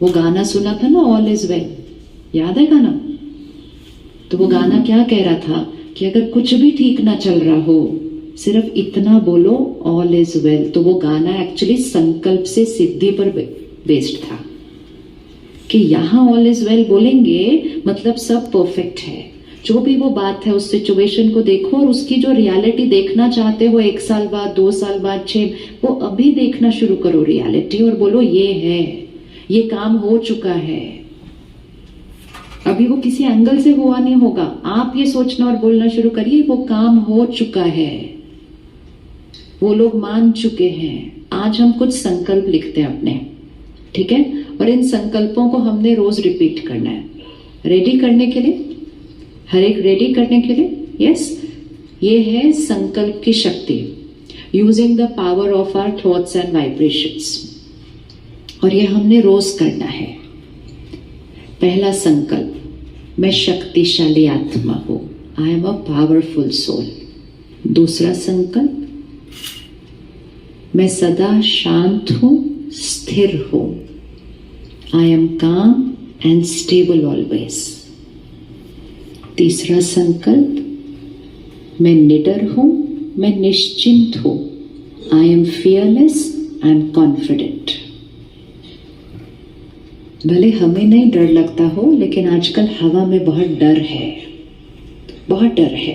वो गाना सुना था ना, ऑल इज वेल, याद है गाना? तो वो गाना क्या कह रहा था कि अगर कुछ भी ठीक ना चल रहा हो, सिर्फ इतना बोलो ऑल इज वेल। तो वो गाना एक्चुअली संकल्प से सिद्धि पर बेस्ड था कि यहाँ ऑल इज वेल बोलेंगे मतलब सब परफेक्ट है। जो भी वो बात है, उस सिचुएशन को देखो और उसकी जो रियलिटी देखना चाहते हो 1 साल बाद, 2 साल बाद, 6, वो अभी देखना शुरू करो रियलिटी और बोलो ये है, ये काम हो चुका है। अभी वो किसी एंगल से हुआ नहीं होगा, आप ये सोचना और बोलना शुरू करिए वो काम हो चुका है, वो लोग मान चुके हैं। आज हम कुछ संकल्प लिखते हैं अपने, ठीक है, और इन संकल्पों को हमने रोज रिपीट करना है। रेडी करने के लिए, हर एक रेडी करने के लिए, यस, ये है संकल्प की शक्ति, using the power of our thoughts and vibrations, और ये हमने रोज करना है। पहला संकल्प, मैं शक्तिशाली आत्मा हूं, I am a powerful soul. दूसरा संकल्प, मैं सदा शांत हूं, स्थिर हूं, I am calm and stable always. तीसरा संकल्प, मैं निडर हूं, मैं निश्चिंत हूं, I am fearless, I am confident. भले हमें नहीं डर लगता हो, लेकिन आजकल हवा में बहुत डर है, बहुत डर है,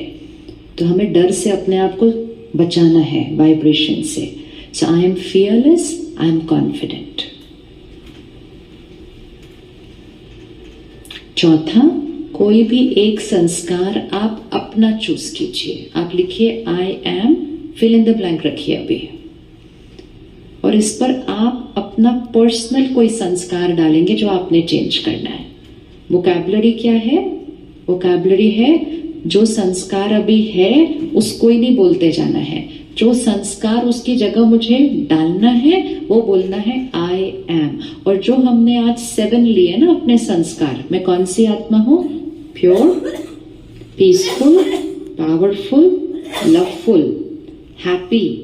तो हमें डर से अपने आप को बचाना है, वाइब्रेशन से। So I am fearless, I am confident. चौथा, कोई भी एक संस्कार आप अपना चूज कीजिए। आप लिखिए I am, fill in the blank रखिए अभी, और इस पर आप अपना पर्सनल कोई संस्कार डालेंगे जो आपने चेंज करना है। वोकैबुलरी क्या है? वोकैबुलरी है जो संस्कार अभी है उसको ही नहीं बोलते जाना है, जो संस्कार उसकी जगह मुझे डालना है वो बोलना है आई एम। और जो हमने आज 7 लिए ना अपने संस्कार, मैं कौन सी आत्मा हूं? Pure, peaceful, powerful, loveful, happy,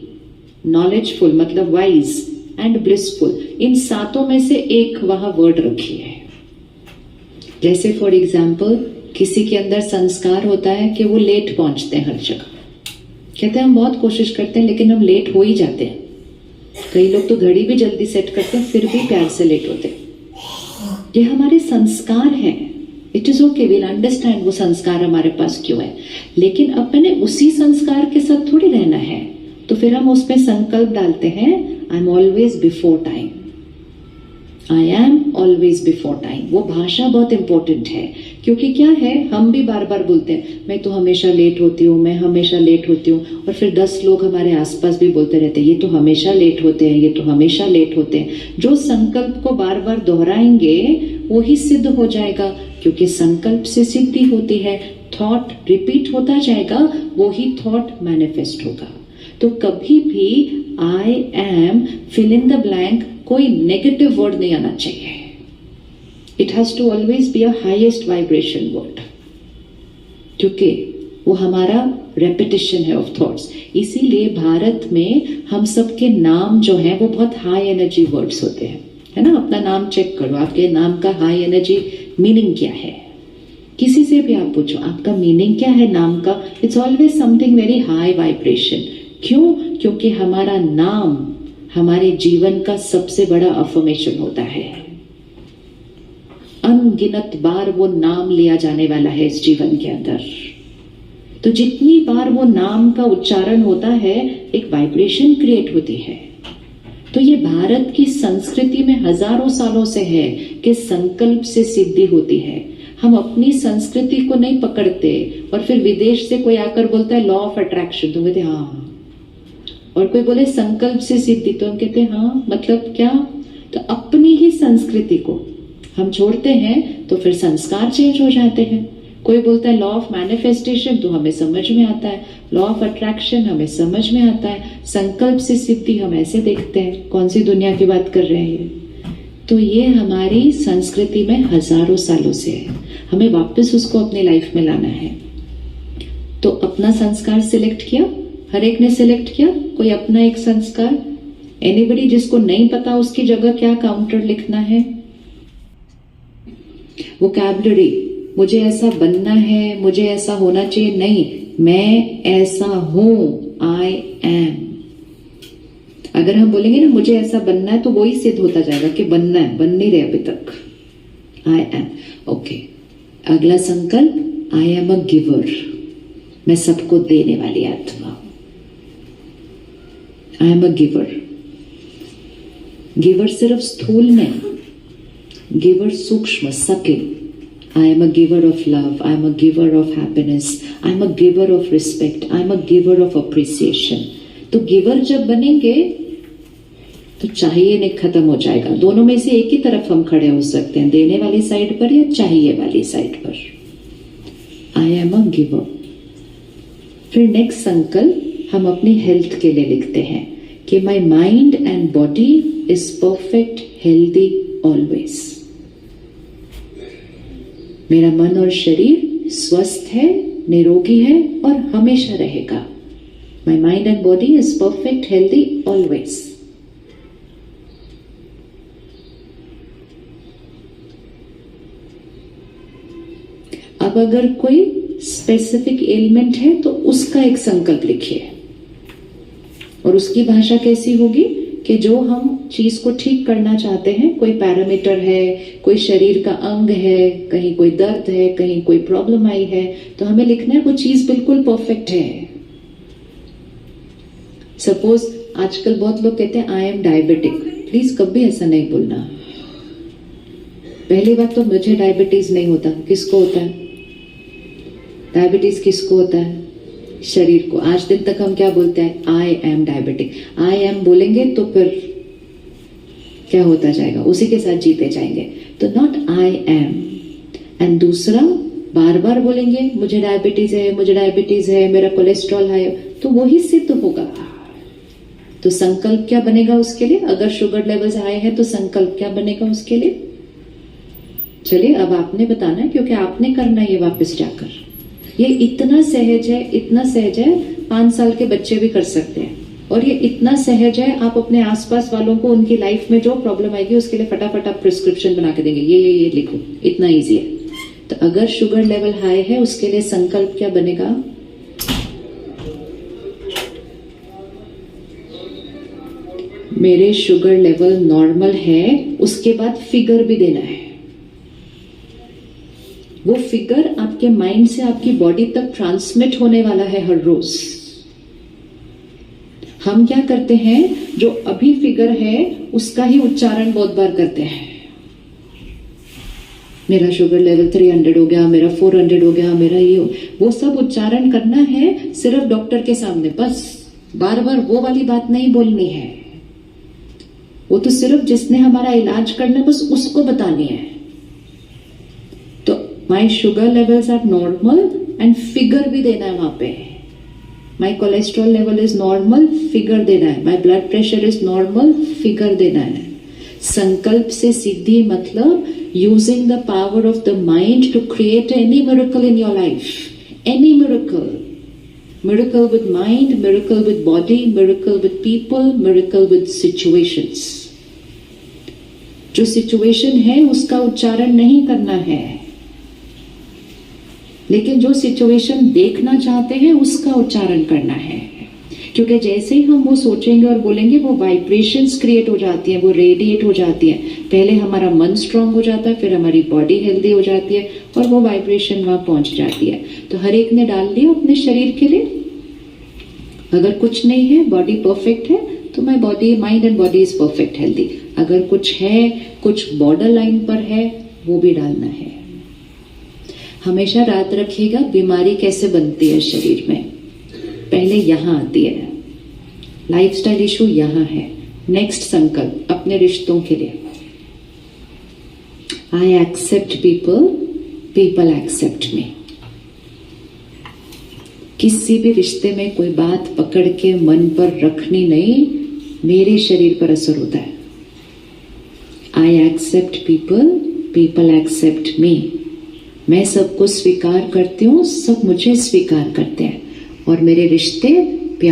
knowledgeful मतलब वाइज एंड ब्लिसफुल। इन 7 में से एक वहां वर्ड रखिए। जैसे फॉर एग्जाम्पल, किसी के अंदर संस्कार होता है कि वो लेट पहुंचते हैं हर जगह। कहते हैं हम बहुत कोशिश करते हैं लेकिन हम लेट हो ही जाते हैं। कई लोग तो घड़ी भी जल्दी सेट करते हैं फिर भी प्यार से लेट होते हैं। ये हमारे संस्कार हैं। It is okay, we'll understand वो संस्कार हमारे पास क्यों है, लेकिन अब मैंने उसी संस्कार के साथ थोड़ी रहना है। तो फिर हम उसमें संकल्प डालते हैं I am always before time, I am always before time. वो भाषा बहुत इंपॉर्टेंट है, क्योंकि क्या है, हम भी बार बार बोलते हैं मैं तो हमेशा लेट होती हूँ, मैं हमेशा लेट होती हूँ, और फिर 10 लोग हमारे आसपास भी बोलते रहते हैं ये तो हमेशा लेट होते हैं, ये तो हमेशा लेट होते हैं। जो संकल्प को बार बार दोहराएंगे वो ही सिद्ध हो जाएगा, क्योंकि संकल्प से सिद्धि होती है। थॉट रिपीट होता जाएगा, वो ही थॉट मैनिफेस्ट होगा। तो कभी भी I am, fill in the blank, कोई नेगेटिव वर्ड नहीं आना चाहिए। It has to always be a highest vibration word, क्योंकि वो हमारा रेपिटेशन है ऑफ थॉट्स। इसीलिए भारत में हम सबके नाम जो है वो बहुत हाई एनर्जी वर्ड्स होते हैं, है ना। अपना नाम चेक करो, आपके नाम का हाई एनर्जी मीनिंग क्या है। किसी से भी आप पूछो आपका मीनिंग क्या है नाम का, it's always something very high vibration. क्यों? क्योंकि हमारा नाम हमारे जीवन का सबसे बड़ा अफर्मेशन होता है। अनगिनत बार वो नाम लिया जाने वाला है इस जीवन के अंदर। तो जितनी बार वो नाम का उच्चारण होता है एक वाइब्रेशन क्रिएट होती है। तो ये भारत की संस्कृति में हजारों सालों से है कि संकल्प से सिद्धि होती है। हम अपनी संस्कृति को नहीं पकड़ते और फिर विदेश से कोई आकर बोलता है लॉ ऑफ अट्रैक्शन, तो कहते हाँ, और कोई बोले संकल्प से सिद्धि, तो हम कहते हाँ मतलब क्या। तो अपनी ही संस्कृति को हम छोड़ते हैं तो फिर संस्कार चेंज हो जाते हैं। कोई बोलता है लॉ ऑफ मैनिफेस्टेशन, तो हमें समझ में आता है, लॉ ऑफ अट्रैक्शन हमें समझ में आता है, संकल्प से सिद्धि हम ऐसे देखते हैं। कौन सी दुनिया की बात कर रहे हैं? तो ये हमारी संस्कृति में हजारों सालों से है, हमें वापस उसको अपनी लाइफ में लाना है। तो अपना संस्कार सिलेक्ट किया, हर एक ने सिलेक्ट किया कोई अपना एक संस्कार। एनीबडी जिसको नहीं पता उसकी जगह क्या काउंटर लिखना है? वोकैबुलरी, मुझे ऐसा बनना है, मुझे ऐसा होना चाहिए, नहीं, मैं ऐसा हूं, आई एम। अगर हम बोलेंगे ना मुझे ऐसा बनना है, तो वही सिद्ध होता जाएगा कि बनना है, बन नहीं रहे अभी तक। I am. ओके, अगला संकल्प, आई एम अ गिवर, मैं सबको देने वाली आत्मा। आई एम अ गिवर। गिवर सिर्फ स्थूल नहीं, गिवर सूक्ष्म, subtle. I am a giver of love, I am a giver of happiness, I am a giver of respect, I am a giver of appreciation. तो गिवर जब बनेंगे तो चाहिए नहीं खत्म हो जाएगा। दोनों में से एक ही तरफ हम खड़े हो सकते हैं, देने वाली साइड पर या चाहिए वाली साइड पर। I am a giver। फिर नेक्स्ट संकल्प हम अपनी हेल्थ के लिए लिखते हैं कि my mind and body is perfect, healthy always। मेरा मन और शरीर स्वस्थ है, निरोगी है और हमेशा रहेगा। My mind and body is perfect, healthy always। अब अगर कोई स्पेसिफिक एलिमेंट है तो उसका एक संकल्प लिखिए, और उसकी भाषा कैसी होगी कि जो हम चीज को ठीक करना चाहते हैं, कोई पैरामीटर है, कोई शरीर का अंग है, कहीं कोई दर्द है, कहीं कोई प्रॉब्लम आई है, तो हमें लिखना है वो चीज बिल्कुल परफेक्ट है। सपोज आजकल बहुत लोग कहते हैं आई एम डायबिटिक, प्लीज कभी ऐसा नहीं बोलना। पहली बात तो मुझे डायबिटीज नहीं होता, किसको होता है डायबिटीज? किसको होता है? शरीर को। आज दिन तक हम क्या बोलते हैं? I am diabetic. I am बोलेंगे तो फिर क्या होता जाएगा? उसी के साथ जीते जाएंगे। तो नॉट आई एम। एंड दूसरा, बार बार बोलेंगे मुझे डायबिटीज है, मुझे डायबिटीज है, मेरा कोलेस्ट्रॉल है, तो वही सिद्ध होगा। तो संकल्प क्या बनेगा उसके लिए? अगर शुगर लेवल्स हाई है तो संकल्प क्या बनेगा उसके लिए? चलिए अब आपने बताना है, क्योंकि आपने करना है ये वापस जाकर। ये इतना सहज है, इतना सहज है, 5 साल के बच्चे भी कर सकते हैं। और ये इतना सहज है, आप अपने आसपास वालों को उनकी लाइफ में जो प्रॉब्लम आएगी उसके लिए फटाफट आप प्रिस्क्रिप्शन बना के देंगे, ये लिखो, इतना इजी है। तो अगर शुगर लेवल हाई है उसके लिए संकल्प क्या बनेगा? मेरे शुगर लेवल नॉर्मल है, उसके बाद फिगर भी देना है। वो फिगर आपके माइंड से आपकी बॉडी तक ट्रांसमिट होने वाला है हर रोज। हम क्या करते हैं, जो अभी फिगर है उसका ही उच्चारण बहुत बार करते हैं। मेरा शुगर लेवल 300 हो गया, मेरा 400 हो गया, मेरा ये, वो सब उच्चारण करना है सिर्फ डॉक्टर के सामने। बस बार बार वो वाली बात नहीं बोलनी है। वो तो सिर्फ जिसने हमारा इलाज करना है बस उसको बतानी है। My sugar levels are normal and figure भी देना है वहां पे। My cholesterol level is normal, figure देना है। My blood pressure is normal, figure देना है। संकल्प से सिद्धि मतलब using the power of the mind to create any miracle in your life. Any miracle, miracle with mind, miracle with body, miracle with people, miracle with situations. जो situation है उसका उच्चारण नहीं करना है, लेकिन जो सिचुएशन देखना चाहते हैं उसका उच्चारण करना है। क्योंकि जैसे ही हम वो सोचेंगे और बोलेंगे, वो वाइब्रेशंस क्रिएट हो जाती हैं, वो रेडिएट हो जाती हैं। पहले हमारा मन स्ट्रांग हो जाता है, फिर हमारी बॉडी हेल्दी हो जाती है और वो वाइब्रेशन वहां पहुंच जाती है। तो हर एक ने डाल लिया अपने शरीर के लिए। अगर कुछ नहीं है, बॉडी परफेक्ट है, तो my body, mind and body is perfect healthy. अगर कुछ है, कुछ बॉर्डर लाइन पर है, वो भी डालना है। हमेशा याद रखिएगा बीमारी कैसे बनती है शरीर में। पहले यहां आती है, लाइफस्टाइल इशू यहां है। नेक्स्ट संकल्प अपने रिश्तों के लिए, I accept people, people accept me. किसी भी रिश्ते में कोई बात पकड़ के मन पर रखनी नहीं, मेरे शरीर पर असर होता है। I accept people, people accept me. मैं सबको स्वीकार करती हूँ, सब मुझे स्वीकार करते हैं और मेरे रिश्ते